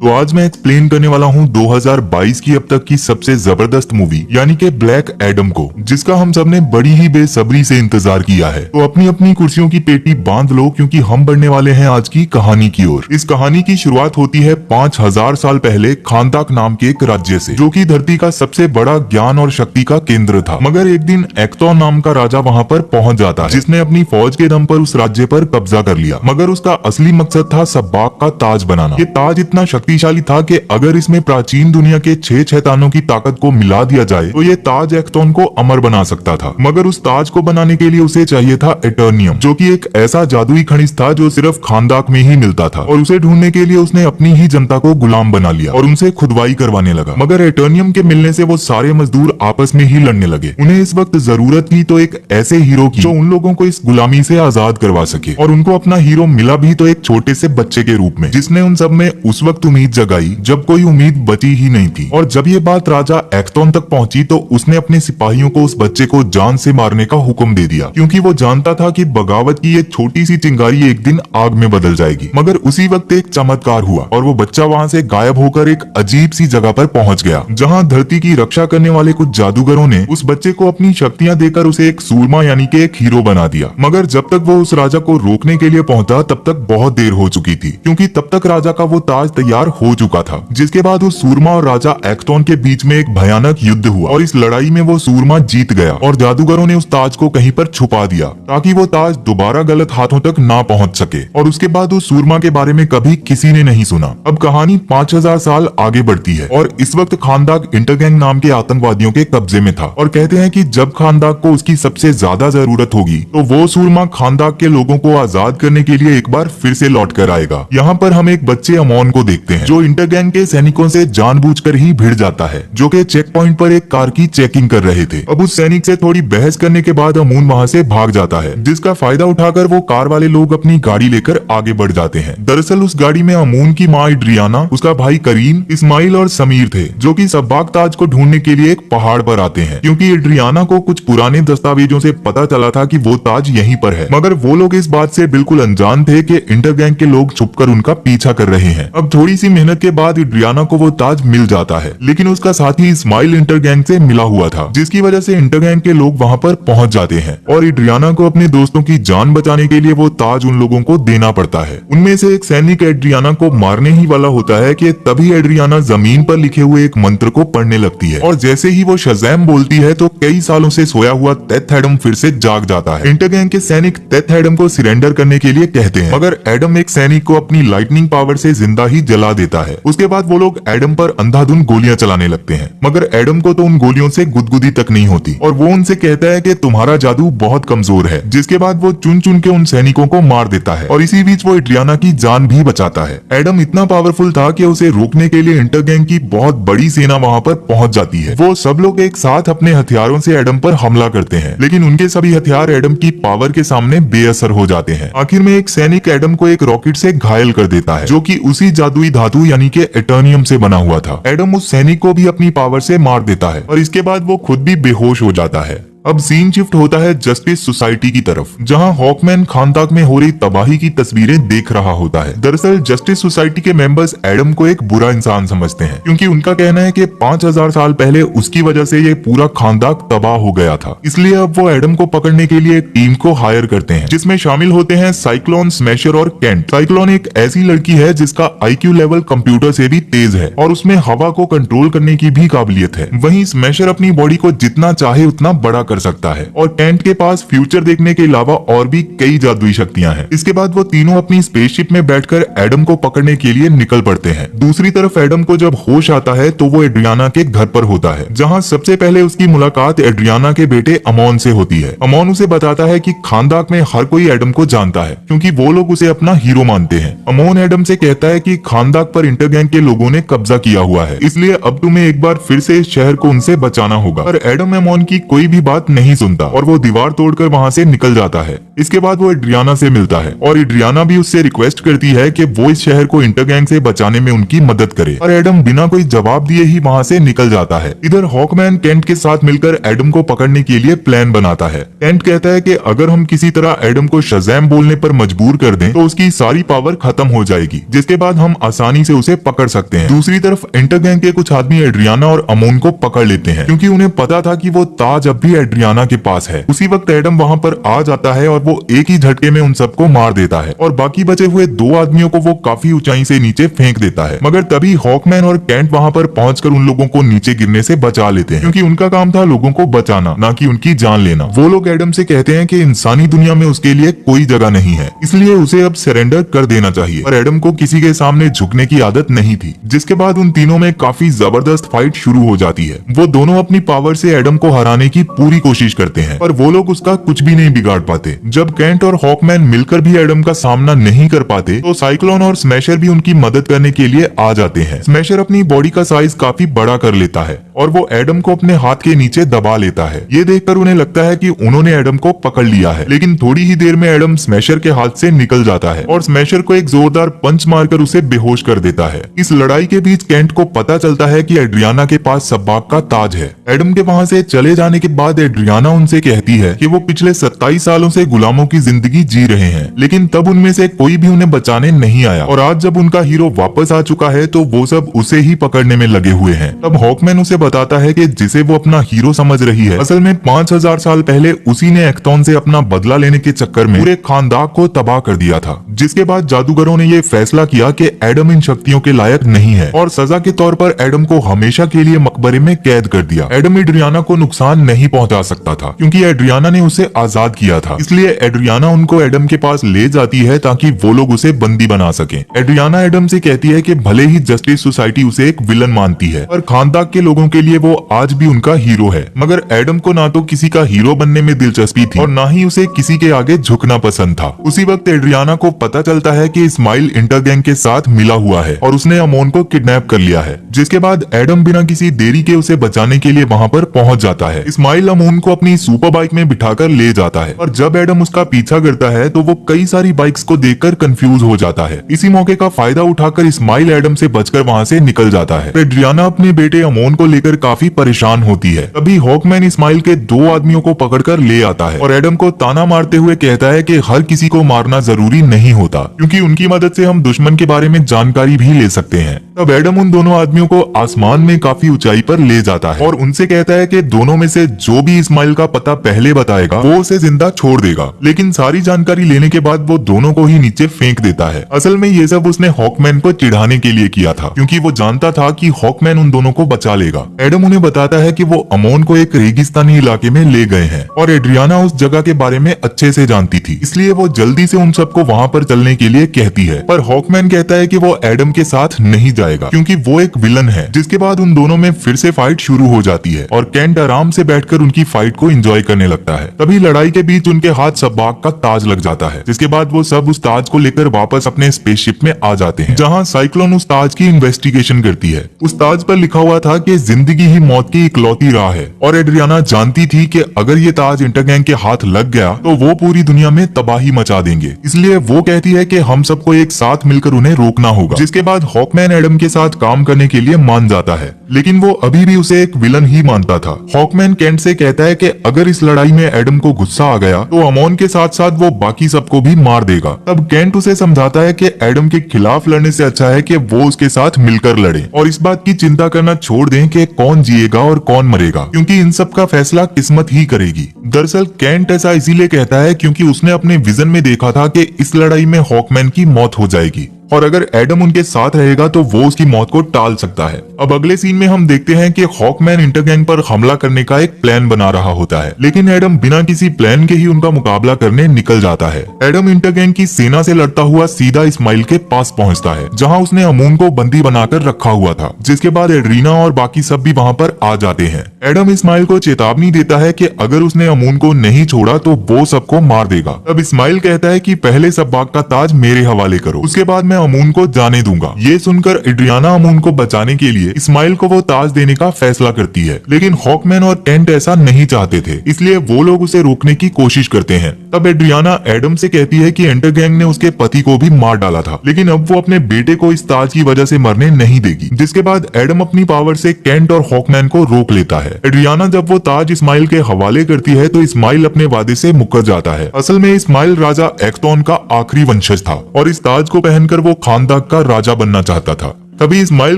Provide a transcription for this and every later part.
तो आज मैं एक्सप्लेन करने वाला हूँ 2022 की अब तक की सबसे जबरदस्त मूवी यानी कि ब्लैक एडम को, जिसका हम सब ने बड़ी ही बेसब्री से इंतजार किया है। तो अपनी अपनी कुर्सियों की पेटी बांध लो क्योंकि हम बढ़ने वाले हैं आज की कहानी की ओर। इस कहानी की शुरुआत होती है 5000 साल पहले खानदाक नाम के एक राज्य से, जो कि धरती का सबसे बड़ा ज्ञान और शक्ति का केंद्र था। मगर एक दिन एक्टोन नाम का राजा वहाँ पर पहुँच जाता है, जिसने अपनी फौज के दम पर उस राज्य पर कब्जा कर लिया। मगर उसका असली मकसद था सब्बाक का ताज बनाना। ये ताज इतना शक्तिशाली था कि अगर इसमें प्राचीन दुनिया के 6 शैतानों की ताकत को मिला दिया जाए तो ये ताज एक्टोन को अमर बना सकता था। मगर उस ताज को बनाने के लिए उसे चाहिए था एटर्नियम, जो कि एक ऐसा जादुई खनिज था जो सिर्फ खानदाक में ही मिलता था। और उसे ढूंढने के लिए उसने अपनी ही जनता को गुलाम बना लिया और उनसे खुदवाई करवाने लगा। मगर एटर्नियम के मिलने से वो सारे मजदूर आपस में ही लड़ने लगे। उन्हें इस वक्त जरूरत थी तो एक ऐसे हीरो की जो उन लोगों को इस गुलामी से आजाद करवा सके। और उनको अपना हीरो मिला भी तो एक छोटे से बच्चे के रूप में, जिसने उन सब में उस वक्त उम्मीद जगाई जब कोई उम्मीद बची ही नहीं थी। और जब ये बात राजा एक्टोन तक पहुंची तो उसने अपने सिपाहियों को उस बच्चे को जान से मारने का हुक्म दे दिया, क्योंकि वो जानता था कि बगावत की ये छोटी सी चिंगारी एक दिन आग में बदल जाएगी। मगर उसी वक्त एक चमत्कार हुआ और वो बच्चा वहाँ से गायब होकर एक अजीब सी जगह पर पहुंच गया, जहाँ धरती की रक्षा करने वाले कुछ जादूगरों ने उस बच्चे को अपनी शक्तियाँ देकर उसे एक सूरमा यानी कि एक हीरो बना दिया। मगर जब तक वो उस राजा को रोकने के लिए पहुंचा तब तक बहुत देर हो चुकी थी, क्योंकि तब तक राजा का वो ताज तैयार हो चुका था। जिसके बाद उस सूरमा और राजा एक्टोन के बीच में एक भयानक युद्ध हुआ और इस लड़ाई में वो सूरमा जीत गया और जादूगरों ने उस ताज को कहीं पर छुपा दिया ताकि वो ताज दोबारा गलत हाथों तक ना पहुंच सके। और उसके बाद उस सूरमा के बारे में कभी किसी ने नहीं सुना। अब कहानी 5000 साल आगे बढ़ती है और इस वक्त खानदाक इंटरगैंग नाम के आतंकवादियों के कब्जे में था। और कहते हैं कि जब खानदाक को उसकी सबसे ज्यादा जरूरत होगी तो वो सूरमा खानदाक के लोगों को आजाद करने के लिए एक बार फिर से लौट कर आएगा। यहाँ पर हम एक बच्चे अमोन को देखते हैं जो इंटरगैंग के सैनिकों से जानबूझकर ही भिड़ जाता है, जो कि चेक पॉइंट पर एक कार की चेकिंग कर रहे थे। अब उस सैनिक से थोड़ी बहस करने के बाद अमून वहाँ से भाग जाता है, जिसका फायदा उठाकर वो कार वाले लोग अपनी गाड़ी लेकर आगे बढ़ जाते हैं। दरअसल उस गाड़ी में अमून की माँ एड्रियाना, उसका भाई करीम, इस्माइल और समीर थे, जो कि सब्बाक ताज को ढूंढने के लिए एक पहाड़ पर आते हैं, क्योंकि एड्रियाना को कुछ पुराने दस्तावेजों से पता चला था कि वो ताज यहीं पर है। मगर वो लोग इस बात से बिल्कुल अनजान थे कि इंटरगैंग के लोग छुपकर उनका पीछा कर रहे हैं। अब थोड़ी सी मेहनत के बाद एड्रियाना को वो ताज मिल जाता है, लेकिन उसका साथी इस्माइल इंटरगैंग से मिला हुआ था, जिसकी वजह से इंटरगैंग के लोग वहाँ पर पहुँच जाते हैं और एड्रियाना को अपने दोस्तों की जान बचाने के लिए वो ताज उन लोगों को देना पड़ता है। उनमें से एक सैनिक एड्रियाना को मारने ही वाला होता है कि तभी एड्रियाना जमीन पर लिखे हुए एक मंत्र को पढ़ने लगती है और जैसे ही वो शज़ैम बोलती है तो कई सालों से सोया हुआ टेथ एडम फिर से जाग जाता है। इंटरगैंग के सैनिक टेथ एडम को सरेंडर करने के लिए कहते हैं, मगर एडम एक सैनिक को अपनी लाइटनिंग पावर से जिंदा ही जला देता है। उसके बाद वो लोग एडम पर अंधाधुंध गोलियां चलाने लगते हैं, मगर एडम को तो उन गोलियों से गुदगुदी तक नहीं होती और वो उनसे कहता है कि तुम्हारा जादू बहुत कमजोर है। जिसके बाद वो चुन चुन के उन सैनिकों को मार देता है और इसी बीच वो एड्रियाना की जान भी बचाता है। एडम इतना पावरफुल था कि उसे रोकने के लिए इंटरगैंग की बहुत बड़ी सेना वहाँ पर पहुँच जाती है। वो सब लोग एक साथ अपने हथियारों से एडम पर हमला करते हैं, लेकिन उनके सभी हथियार एडम की पावर के सामने बेअसर हो जाते हैं। आखिर में एक सैनिक एडम को एक रॉकेट से घायल कर देता है, जो कि उसी जादुई धातु यानी कि एटर्नियम से बना हुआ था। एडम उस सैनिक को भी अपनी पावर से मार देता है और इसके बाद वो खुद भी बेहोश हो जाता है। अब सीन शिफ्ट होता है जस्टिस सोसाइटी की तरफ, जहां हॉकमैन खानदाक में हो रही तबाही की तस्वीरें देख रहा होता है। दरअसल जस्टिस सोसाइटी के मेंबर्स एडम को एक बुरा इंसान समझते हैं, क्योंकि उनका कहना है कि 5000 साल पहले उसकी वजह से ये पूरा खानदाक तबाह हो गया था। इसलिए अब वो एडम को पकड़ने के लिए एक टीम को हायर करते हैं, जिसमें शामिल होते हैं साइक्लोन, स्मैशर और केंट। साइक्लोन एक ऐसी लड़की है जिसका IQ लेवल कंप्यूटर से भी तेज है और उसमें हवा को कंट्रोल करने की भी काबिलियत है। वहीं स्मैशर अपनी बॉडी को जितना चाहे उतना बड़ा कर सकता है और केंट के पास फ्यूचर देखने के अलावा और भी कई जादुई शक्तियां हैं। इसके बाद वो तीनों अपनी स्पेसशिप में बैठकर एडम को पकड़ने के लिए निकल पड़ते हैं। दूसरी तरफ एडम को जब होश आता है तो वो एड्रियाना के घर पर होता है, जहां सबसे पहले उसकी मुलाकात एड्रियाना के बेटे अमोन से होती है। अमोन उसे बताता है कि खानदाक में हर कोई एडम को जानता है, क्योंकि वो लोग उसे अपना हीरो मानते हैं। अमोन एडम से कहता है कि खानदाक पर इंटरगैंग के लोगों ने कब्जा किया हुआ है, इसलिए अब तुम्हें एक बार फिर से इस शहर को उनसे बचाना होगा। और एडम अमोन की कोई भी बात बात नहीं सुनता और वो दीवार तोड़कर वहाँ से निकल जाता है। इसके बाद वो एड्रियाना से मिलता है और एड्रियाना भी उससे रिक्वेस्ट करती है कि वो इस शहर को इंटरगैंग से बचाने में उनकी मदद करे और एडम बिना कोई जवाब दिए ही वहाँ से निकल जाता है। इधर हॉकमैन केंट के साथ मिलकर एडम को पकड़ने के लिए प्लान बनाता है। केंट कहता है कि अगर हम किसी तरह एडम को शज़ैम बोलने पर मजबूर कर दें तो उसकी सारी पावर खत्म हो जाएगी, जिसके बाद हम आसानी से उसे पकड़ सकते हैं। दूसरी तरफ इंटरगैंग के कुछ आदमी एड्रियाना और अमोन को पकड़ लेते हैं क्योंकि उन्हें पता था कि वो ताज अब भी एड्रियाना के पास है। उसी वक्त एडम वहाँ पर आ जाता है और वो एक ही झटके में उन सबको मार देता है और बाकी बचे हुए 2 आदमियों को वो काफी ऊंचाई से नीचे फेंक देता है। मगर तभी हॉकमैन और केंट वहाँ पर पहुंचकर उन लोगों को नीचे गिरने से बचा लेते हैं क्योंकि उनका काम था लोगों को बचाना, ना कि उनकी जान लेना। वो लोग एडम से कहते हैं कि इंसानी दुनिया में उसके लिए कोई जगह नहीं है, इसलिए उसे अब सरेंडर कर देना चाहिए। पर एडम को किसी के सामने झुकने की आदत नहीं थी, जिसके बाद उन तीनों में काफी जबरदस्त फाइट शुरू हो जाती है। वो दोनों अपनी पावर से एडम को हराने की पूरी कोशिश करते हैं पर वो लोग उसका कुछ भी नहीं बिगाड़ पाते। जब केंट और हॉकमैन मिलकर भी एडम का सामना नहीं कर पाते तो साइक्लोन और स्मैशर भी उनकी मदद करने के लिए आ जाते हैं। स्मैशर अपनी बॉडी का साइज काफी बड़ा कर लेता है और वो एडम को अपने हाथ के नीचे दबा लेता है। ये देखकर उन्हें लगता है कि उन्होंने एडम को पकड़ लिया है, लेकिन थोड़ी ही देर में एडम स्मैशर के हाथ से निकल जाता है और स्मैशर को एक जोरदार पंच मारकर उसे बेहोश कर देता है। इस लड़ाई के बीच केंट को पता चलता है कि एड्रियाना के पास सब्बाक का ताज है। एडम के वहाँ से चले जाने के बाद एड्रियाना उनसे कहती है कि वो पिछले 27 सालों से गुलामों की जिंदगी जी रहे हैं, लेकिन तब उनमें से कोई भी उन्हें बचाने नहीं आया और आज जब उनका हीरो वापस आ चुका है तो वो सब उसे ही पकड़ने में लगे हुए हैं। तब हॉकमैन उसे बताता है कि जिसे वो अपना हीरो समझ रही है, असल में 5000 साल पहले उसी ने एक्टॉन से अपना बदला लेने के चक्कर में पूरे खानदान को तबाह कर दिया था। जिसके बाद जादूगरों ने ये फैसला किया कि एडम इन शक्तियों के लायक नहीं है और सजा के तौर पर एडम को हमेशा के लिए मकबरे में कैद कर दिया। एडम एड्रियाना को नुकसान नहीं पहुंचा सकता था क्योंकि एड्रियाना ने उसे आजाद किया था, इसलिए एड्रियाना उनको एडम के पास ले जाती है ताकि वो लोग उसे बंदी बना सकें। एड्रियाना एडम से कहती है कि भले ही जस्टिस सोसाइटी उसे एक विलन मानती है पर खानदान के लोगों के लिए वो आज भी उनका हीरो है। मगर एडम को ना तो किसी का हीरो बनने में दिलचस्पी थी और ना ही उसे किसी के आगे झुकना पसंद था। उसी वक्त एड्रियाना को पता चलता है कि इस्माइल इंटरगैंग के साथ मिला हुआ है और उसने अमोन को किडनैप कर लिया है, जिसके बाद एडम बिना किसी देरी के उसे बचाने के लिए वहाँ पर पहुँच जाता है। इस्माइल अमोन को अपनी सुपर बाइक में बिठाकर ले जाता है और जब एडम उसका पीछा करता है तो वो कई सारी बाइक्स को देखकर कंफ्यूज हो जाता है। इसी मौके का फायदा उठाकर इस्माइल एडम से बचकर वहाँ से निकल जाता है। एड्रियाना अपने बेटे अमोन को लेकर काफी परेशान होती है। तभी हॉकमैन इस्माइल के 2 आदमियों को पकड़कर ले आता है और एडम को ताना मारते हुए कहता है कि हर किसी को मारना जरूरी नहीं होता क्योंकि उनकी मदद से हम दुश्मन के बारे में जानकारी भी ले सकते हैं। तब एडम उन दोनों आदमियों को आसमान में काफी ऊंचाई पर ले जाता है और उनसे कहता है कि दोनों में से जो भी इस्माइल का पता पहले बताएगा वो उसे जिंदा छोड़ देगा, लेकिन सारी जानकारी लेने के बाद वो दोनों को ही नीचे फेंक देता है। असल में ये सब उसने हॉकमैन को चिढ़ाने के लिए किया था क्योंकि वो जानता था कि हॉकमैन उन दोनों को बचा लेगा। एडम उन्हें बताता है कि वो अमोन को एक रेगिस्तानी इलाके में ले गए हैं और एड्रियाना उस जगह के बारे में अच्छे से जानती थी, इसलिए वो जल्दी से उन सबको वहाँ पर चलने के लिए कहती है। पर हॉकमैन कहता है कि वो एडम के साथ नहीं जाएगा क्योंकि वो एक विलन है। जिसके बाद उन दोनों में फिर से फाइट शुरू हो जाती है और केंट आराम से बैठकर उनकी फाइट को एंजॉय करने लगता है। तभी लड़ाई के बीच उनके हाथ सब्बाक का ताज लग जाता है, जिसके बाद वो सब उस ताज को लेकर वापस अपने स्पेसशिप में आ जाते हैं, जहाँ साइक्लोन उस ताज की इन्वेस्टिगेशन करती है। उस ताज पर लिखा हुआ था कि जिंदगी ही मौत की इकलौती राह है और एड्रियाना जानती थी कि अगर ये ताज इंटरगैंग के हाथ लग गया तो वो पूरी दुनिया में तबाही मचा देंगे, इसलिए वो कहती है कि हम सबको एक साथ मिलकर उन्हें रोकना होगा। जिसके बाद हॉकमैन एडम के साथ काम करने के लिए मान जाता है, लेकिन वो अभी भी उसे एक विलन ही मानता था। हॉकमैन केंट से कहता है कि अगर इस लड़ाई में एडम को गुस्सा आ गया तो अमोन के साथ साथ वो बाकी सबको भी मार देगा। तब केंट उसे समझाता है कि एडम के खिलाफ लड़ने से अच्छा है कि वो उसके साथ मिलकर लड़े और इस बात की चिंता करना छोड़ दें कि कौन जिएगा और कौन मरेगा, क्योंकि इन सब का फैसला किस्मत ही करेगी। दरअसल केंट ऐसा इसीलिए कहता है क्योंकि उसने अपने विजन में देखा था कि इस लड़ाई में हॉकमैन की मौत हो जाएगी और अगर एडम उनके साथ रहेगा तो वो उसकी मौत को टाल सकता है। अब अगले सीन में हम देखते हैं कि हॉकमैन इंटरगैंग पर हमला करने का एक प्लान बना रहा होता है, लेकिन एडम बिना किसी प्लान के ही उनका मुकाबला करने निकल जाता है। एडम इंटरगैंग की सेना से लड़ता हुआ सीधा इस्माइल के पास पहुंचता है, जहां उसने अमोन को बंदी बनाकर रखा हुआ था। जिसके बाद एड्रीना और बाकी सब भी वहां पर आ जाते हैं। एडम इस्माइल को चेतावनी देता है कि अगर उसने अमोन को नहीं छोड़ा तो वो सबको मार देगा। तब इस्माइल कहता है कि पहले सब्बाक का ताज मेरे हवाले करो, उसके बाद मैं अमून को जाने दूंगा। ये सुनकर एड्रियाना अमून को बचाने के लिए इस्माइल को वो ताज देने का फैसला करती है, लेकिन हॉकमैन और केंट ऐसा नहीं चाहते थे, इसलिए वो लोग उसे रोकने की कोशिश करते हैं। तब एड्रियाना एडम से कहती है कि एंटर गैंग ने उसके पति को भी मार डाला था, लेकिन अब वो अपने बेटे को इस ताज की वजह से मरने नहीं देगी। जिसके बाद एडम अपनी पावर से केंट और हॉकमैन को रोक लेता है। एड्रियाना जब वो ताज इस्माइल के हवाले करती है तो इस्माइल अपने वादे से मुकर जाता है। असल में इस्माइल राजा एक्टोन का आखिरी वंशज था और इस ताज को पहनकर वो खानदान का राजा बनना चाहता था। तभी इस्माइल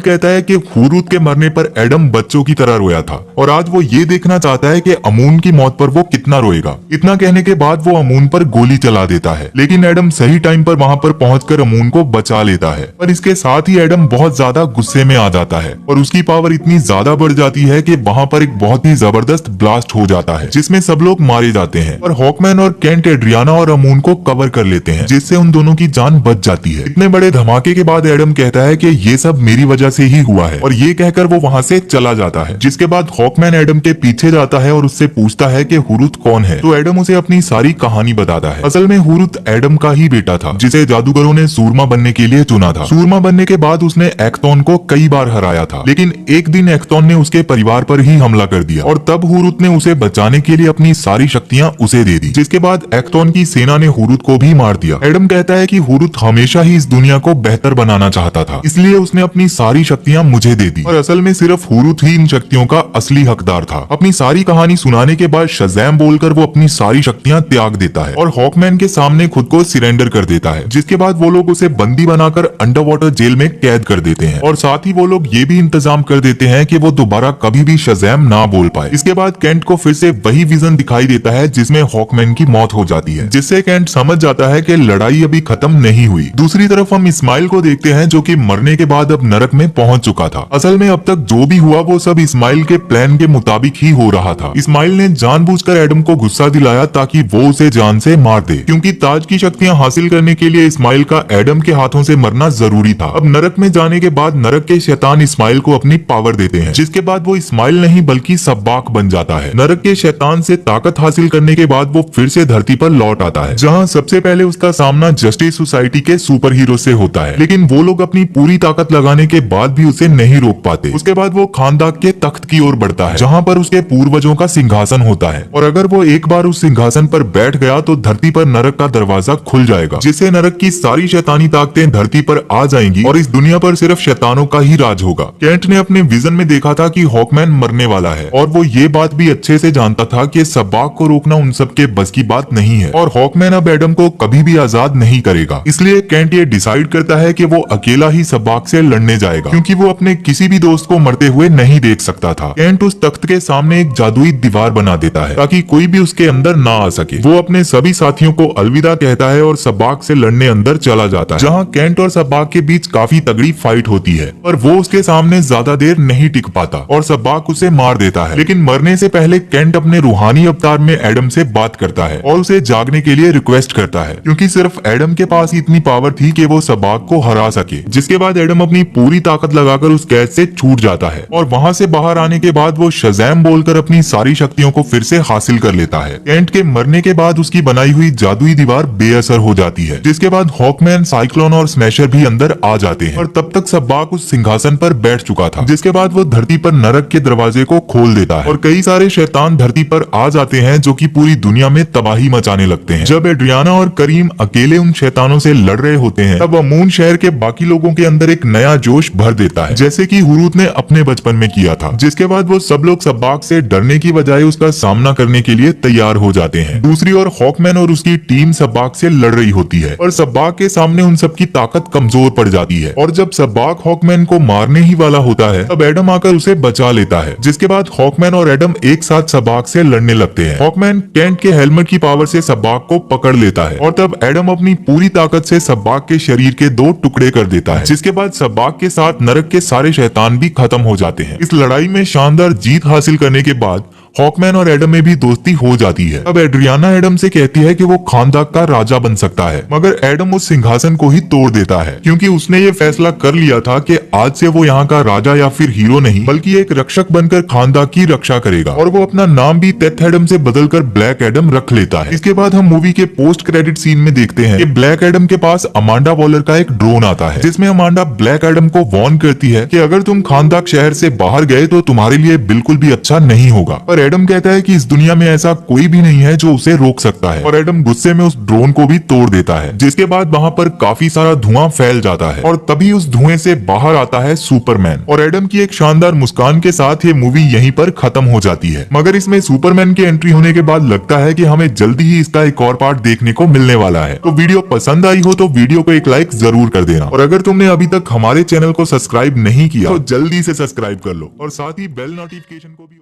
कहता है कि हुरूत के मरने पर एडम बच्चों की तरह रोया था और आज वो ये देखना चाहता है कि अमून की मौत पर वो कितना रोएगा। इतना कहने के बाद वो अमून पर गोली चला देता है, लेकिन एडम सही टाइम पर वहाँ पर पहुंचकर अमून को बचा लेता है। पर इसके साथ ही एडम बहुत ज्यादा गुस्से में आ जाता है और उसकी पावर इतनी ज्यादा बढ़ जाती है कि वहाँ पर एक बहुत ही जबरदस्त ब्लास्ट हो जाता है, जिसमें सब लोग मारे जाते हैं और हॉकमैन और केंट एड्रियाना और अमून को कवर कर लेते हैं, जिससे उन दोनों की जान बच जाती है। इतने बड़े धमाके के बाद एडम कहता है कि ये सब मेरी वजह से ही हुआ है और ये कहकर वो वहाँ से चला जाता है। जिसके बाद हॉकमैन एडम के पीछे जाता है और उससे पूछता है कि हुरूत कौन है, तो एडम उसे अपनी सारी कहानी बताता है। असल में हुरूत एडम का ही बेटा था, जिसे जादूगरों ने सूरमा बनने के लिए चुना था। सूरमा बनने के बाद उसने एक्टोन को कई बार हराया था, लेकिन एक दिन एक्टोन ने उसके परिवार पर ही हमला कर दिया और तब हुरूत ने उसे बचाने के लिए अपनी सारी शक्तियाँ उसे दे दी। जिसके बाद एक्टोन की सेना ने हुरूत को भी मार दिया। एडम कहता है कि हुरूत हमेशा ही इस दुनिया को बेहतर बनाना चाहता था, इसलिए उसने अपनी सारी शक्तियां मुझे दे दी और असल में सिर्फ हुरूत ही इन शक्तियों का असली हकदार था। अपनी सारी कहानी सुनाने के बाद शज़ैम बोलकर वो अपनी सारी शक्तियां त्याग देता है और हॉकमैन के सामने खुद को सरेंडर कर देता है। जिसके बाद वो लोग उसे बंदी बनाकर अंडर वाटर जेल में कैद कर देते हैं और साथ ही वो लोग ये भी इंतजाम कर देते हैं कि वो दोबारा कभी भी शज़ैम ना बोल पाए। इसके बाद केंट को फिर से वही विजन दिखाई देता है जिसमें हॉकमैन की मौत हो जाती है, जिससे केंट समझ जाता है कि लड़ाई अभी खत्म नहीं हुई। दूसरी तरफ हम इस्माइल को देखते हैं, जो कि मरने के बाद अब नरक में पहुंच चुका था। असल में अब तक जो भी हुआ वो सब इस्माइल के प्लान के मुताबिक ही हो रहा था। इस्माइल ने जानबूझकर एडम को गुस्सा दिलाया ताकि वो उसे जान से मार दे, क्योंकि ताज की शक्तियां हासिल करने के लिए इस्माइल का एडम के हाथों से मरना जरूरी था। अब नरक में जाने के बाद नरक के शैतान इस्माइल को अपनी पावर देते हैं, जिसके बाद वो इस्माइल नहीं बल्कि सब्बाक बन जाता है। नरक के शैतान से ताकत हासिल करने के बाद वो फिर से धरती पर लौट आता है, जहाँ सबसे पहले उसका सामना जस्टिस सोसाइटी के सुपर हीरो से होता है, लेकिन वो लोग अपनी पूरी ताकत लगाने के बाद भी उसे नहीं रोक पाते। उसके बाद वो खानदान के तख्त की ओर बढ़ता है, जहाँ पर उसके पूर्वजों का सिंहासन होता है और अगर वो एक बार उस सिंहासन पर बैठ गया तो धरती पर नरक का दरवाजा खुल जाएगा, जिससे नरक की सारी शैतानी ताकतें धरती पर आ जाएंगी और इस दुनिया पर सिर्फ शैतानों का ही राज होगा। केंट ने अपने विजन में देखा था कि हॉकमैन मरने वाला है और वो ये बात भी अच्छे से जानता था कि सब्बाक को रोकना उन सब के बस की बात नहीं है और हॉकमैन अब एडम को कभी भी आजाद नहीं करेगा। इसलिए केंट ये डिसाइड करता है कि वो अकेला ही सब्बाक से लड़ने जाएगा, क्योंकि वो अपने किसी भी दोस्त को मरते हुए नहीं देख सकता था। केंट उस तख्त के सामने एक जादुई दीवार बना देता है ताकि कोई भी उसके अंदर ना आ सके। वो अपने सभी साथियों को अलविदा कहता है और सब्बाक से लड़ने अंदर चला जाता है, जहाँ केंट और सब्बाक के बीच काफी तगड़ी फाइट होती है, पर वो उसके सामने ज्यादा देर नहीं टिक पाता और सब्बाक उसे मार देता है। लेकिन मरने से पहले केंट अपने रूहानी अवतार में एडम से बात करता है और उसे जागने के लिए रिक्वेस्ट करता है, क्योंकि सिर्फ एडम के पास इतनी पावर थी कि वो सब्बाक को हरा सके। जिसके बाद एडम अपनी पूरी ताकत लगाकर उस कैद से छूट जाता है और वहाँ से बाहर आने के बाद वो शज़ैम बोलकर अपनी सारी शक्तियों को फिर से हासिल कर लेता है। केंट के मरने के बाद उसकी बनाई हुई जादुई दीवार बेअसर हो जाती है, जिसके बाद हॉकमैन, साइक्लोन और स्मैशर भी अंदर आ जाते हैं और तब तक सब्बाक उस सिंहासन पर बैठ चुका था। जिसके बाद वो धरती पर नरक के दरवाजे को खोल देता है और कई सारे शैतान धरती पर आ जाते हैं, जो कि पूरी दुनिया में तबाही मचाने लगते हैं। जब एड्रियाना और करीम अकेले उन शैतानों से लड़ रहे होते हैं, तब अमून शहर के बाकी लोगों के अंदर एक नया जोश भर देता है, जैसे कि हुरूत ने अपने बचपन में किया था। जिसके बाद वो सब लोग सब्बाक से डरने की बजाय उसका सामना करने के लिए तैयार हो जाते हैं। दूसरी ओर हॉकमैन और उसकी टीम सब्बाक से लड़ रही होती है और सब्बाक के सामने उन सब की ताकत कमजोर पड़ जाती है और जब सब्बाक हॉकमैन को मारने ही वाला होता है, तब एडम आकर उसे बचा लेता है। जिसके बाद हॉकमैन और एडम एक साथ सब्बाक से लड़ने लगते हैं। हॉकमैन केंट के हेलमेट की पावर से सब्बाक को पकड़ लेता है और तब एडम अपनी पूरी ताकत से सब्बाक के शरीर के 2 टुकड़े कर देता है। जिसके बाद सब्बाक के साथ नरक के सारे शैतान भी खत्म हो जाते हैं। इस लड़ाई में शानदार जीत हासिल करने के बाद हॉकमैन और एडम में भी दोस्ती हो जाती है। अब एड्रियाना एडम से कहती है कि वो खानदान का राजा बन सकता है, मगर एडम उस सिंहासन को ही तोड़ देता है क्योंकि उसने ये फैसला कर लिया था कि आज से वो यहाँ का राजा या फिर हीरो नहीं बल्कि एक रक्षक बनकर खानदान की रक्षा करेगा, और वो अपना नाम भी टेथ एडम से बदलकर ब्लैक एडम रख लेता है। इसके बाद हम मूवी के पोस्ट क्रेडिट सीन में देखते हैं कि ब्लैक एडम के पास अमांडा वॉलर का एक ड्रोन आता है जिसमें अमांडा ब्लैक एडम को वार्न करती है कि अगर तुम खानदान शहर से बाहर गए तो तुम्हारे लिए बिल्कुल भी अच्छा नहीं होगा। पर एडम कहता है कि इस दुनिया में ऐसा कोई भी नहीं है जो उसे रोक सकता है, और एडम गुस्से में उस ड्रोन को भी तोड़ देता है, जिसके बाद वहाँ पर काफी सारा धुआं फैल जाता है और तभी उस धुएं से बाहर आता है सुपरमैन। और एडम की एक शानदार मुस्कान के साथ ये मूवी यहीं पर खत्म हो जाती है। मगर इसमें सुपरमैन की एंट्री होने के बाद लगता है कि हमें जल्दी ही इसका एक और पार्ट देखने को मिलने वाला है। तो वीडियो पसंद आई हो तो वीडियो को एक लाइक जरूर कर देना, और अगर तुमने अभी तक हमारे चैनल को सब्सक्राइब नहीं किया तो जल्दी से सब्सक्राइब कर लो और साथ ही बेल नोटिफिकेशन को भी